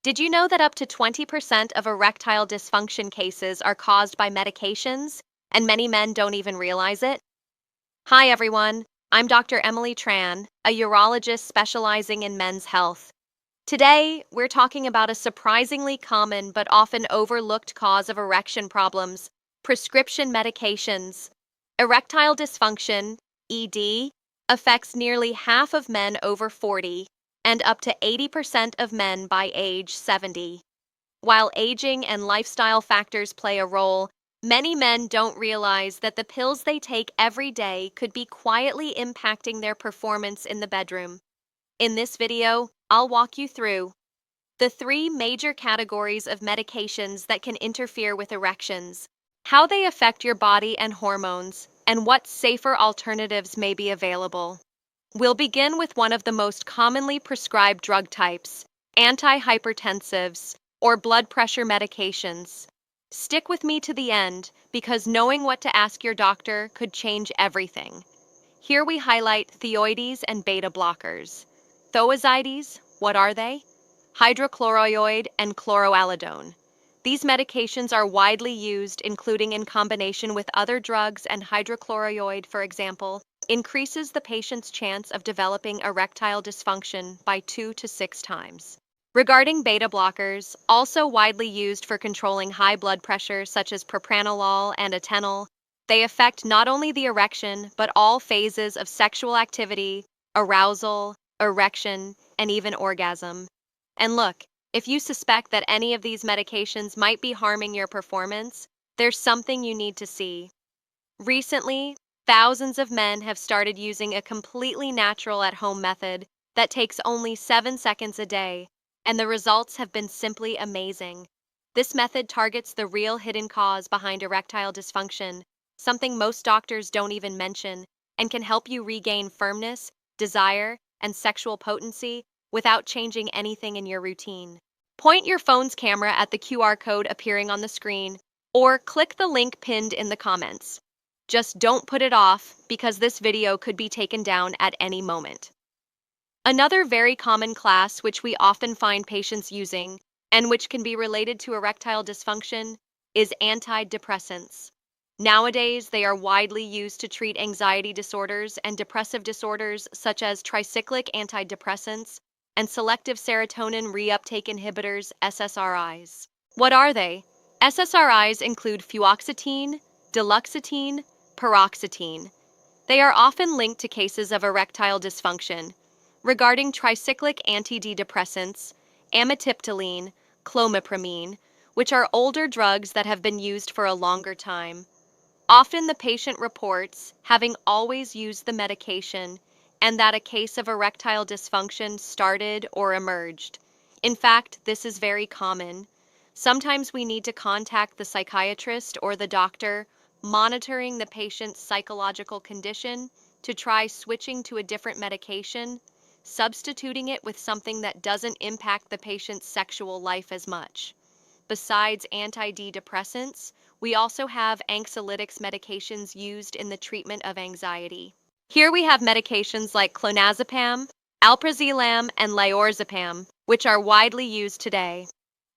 Did you know that up to 20% of erectile dysfunction cases are caused by medications, and many men don't even realize it? Hi, everyone. I'm Dr. Emily Tran, a urologist specializing in men's health. Today, we're talking about a surprisingly common but often overlooked cause of erection problems: prescription medications. Erectile dysfunction, ED, affects nearly half of men over 40 and up to 80% of men by age 70. While aging and lifestyle factors play a role, many men don't realize that the pills they take every day could be quietly impacting their performance in the bedroom. In this video, I'll walk you through the three major categories of medications that can interfere with erections, how they affect your body and hormones, and what safer alternatives may be available. We'll begin with one of the most commonly prescribed drug types: antihypertensives, or blood pressure medications. Stick with me to the end because knowing what to ask your doctor could change everything. Here we highlight thioides and beta blockers. Thiazides, what are they? Hydrochloroid and chloroalidone. These medications are widely used, including in combination with other drugs, and hydrochloroid, for example, increases the patient's chance of developing erectile dysfunction by 2 to 6 times. Regarding beta blockers, also widely used for controlling high blood pressure such as propranolol and atenolol, they affect not only the erection but all phases of sexual activity, arousal, erection, and even orgasm. And look, if you suspect that any of these medications might be harming your performance, there's something you need to see. Recently, thousands of men have started using a completely natural at-home method that takes only 7 seconds a day, and the results have been simply amazing. This method targets the real hidden cause behind erectile dysfunction, something most doctors don't even mention, and can help you regain firmness, desire, and sexual potency without changing anything in your routine. Point your phone's camera at the QR code appearing on the screen, or click the link pinned in the comments. Just don't put it off, because this video could be taken down at any moment. Another very common class which we often find patients using, and which can be related to erectile dysfunction, is antidepressants. Nowadays, they are widely used to treat anxiety disorders and depressive disorders such as tricyclic antidepressants and selective serotonin reuptake inhibitors, SSRIs. What are they? SSRIs include fluoxetine, duloxetine, paroxetine. They are often linked to cases of erectile dysfunction. Regarding tricyclic antidepressants, amitriptyline, clomipramine, which are older drugs that have been used for a longer time. Often the patient reports having always used the medication and that a case of erectile dysfunction started or emerged. In fact, this is very common. Sometimes we need to contact the psychiatrist or the doctor, monitoring the patient's psychological condition to try switching to a different medication, substituting it with something that doesn't impact the patient's sexual life as much. Besides antidepressants, we also have anxiolytics medications used in the treatment of anxiety. Here we have medications like clonazepam, alprazolam, and lorazepam, which are widely used today.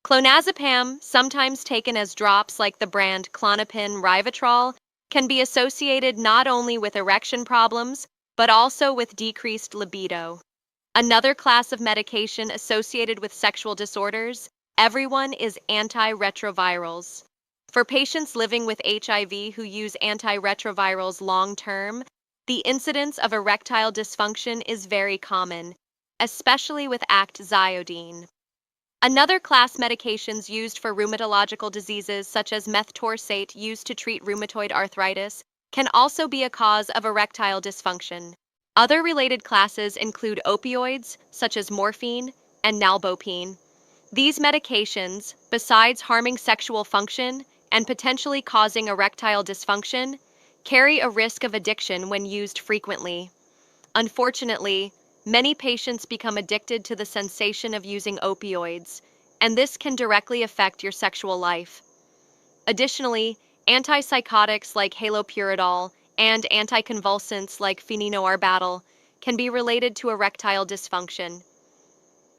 Clonazepam, sometimes taken as drops like the brand Klonopin Rivotril, can be associated not only with erection problems, but also with decreased libido. Another class of medication associated with sexual disorders, everyone, is antiretrovirals. For patients living with HIV who use antiretrovirals long-term, the incidence of erectile dysfunction is very common, especially with actazidine. Another class, medications used for rheumatological diseases such as methotrexate used to treat rheumatoid arthritis, can also be a cause of erectile dysfunction. Other related classes include opioids such as morphine and nalbopine. These medications, besides harming sexual function and potentially causing erectile dysfunction, carry a risk of addiction when used frequently. Unfortunately, many patients become addicted to the sensation of using opioids, and this can directly affect your sexual life. Additionally, antipsychotics like haloperidol and anticonvulsants like phenobarbital can be related to erectile dysfunction.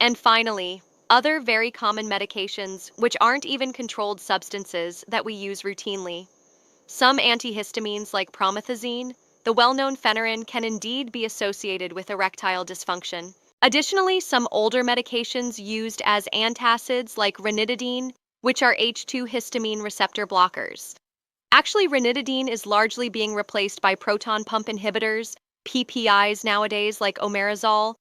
And finally, Other very common medications, which aren't even controlled substances that we use routinely. Some antihistamines like promethazine, the well-known Phenerin, can indeed be associated with erectile dysfunction. Additionally, some older medications used as antacids like ranitidine, which are H2 histamine receptor blockers. Actually, ranitidine is largely being replaced by proton pump inhibitors, PPIs nowadays like omeprazole,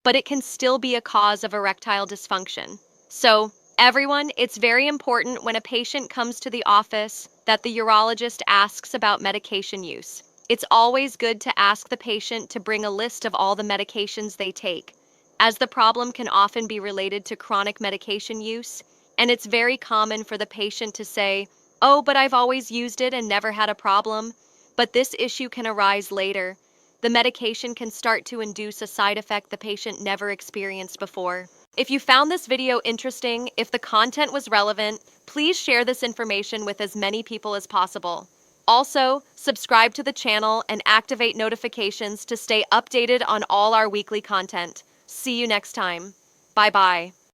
but it can still be a cause of erectile dysfunction. So, everyone, it's very important when a patient comes to the office that the urologist asks about medication use. It's always good to ask the patient to bring a list of all the medications they take, as the problem can often be related to chronic medication use, and it's very common for the patient to say, "Oh, but I've always used it and never had a problem." But this issue can arise later. The medication can start to induce a side effect the patient never experienced before. If you found this video interesting, if the content was relevant, please share this information with as many people as possible. Also, subscribe to the channel and activate notifications to stay updated on all our weekly content. See you next time. Bye-bye.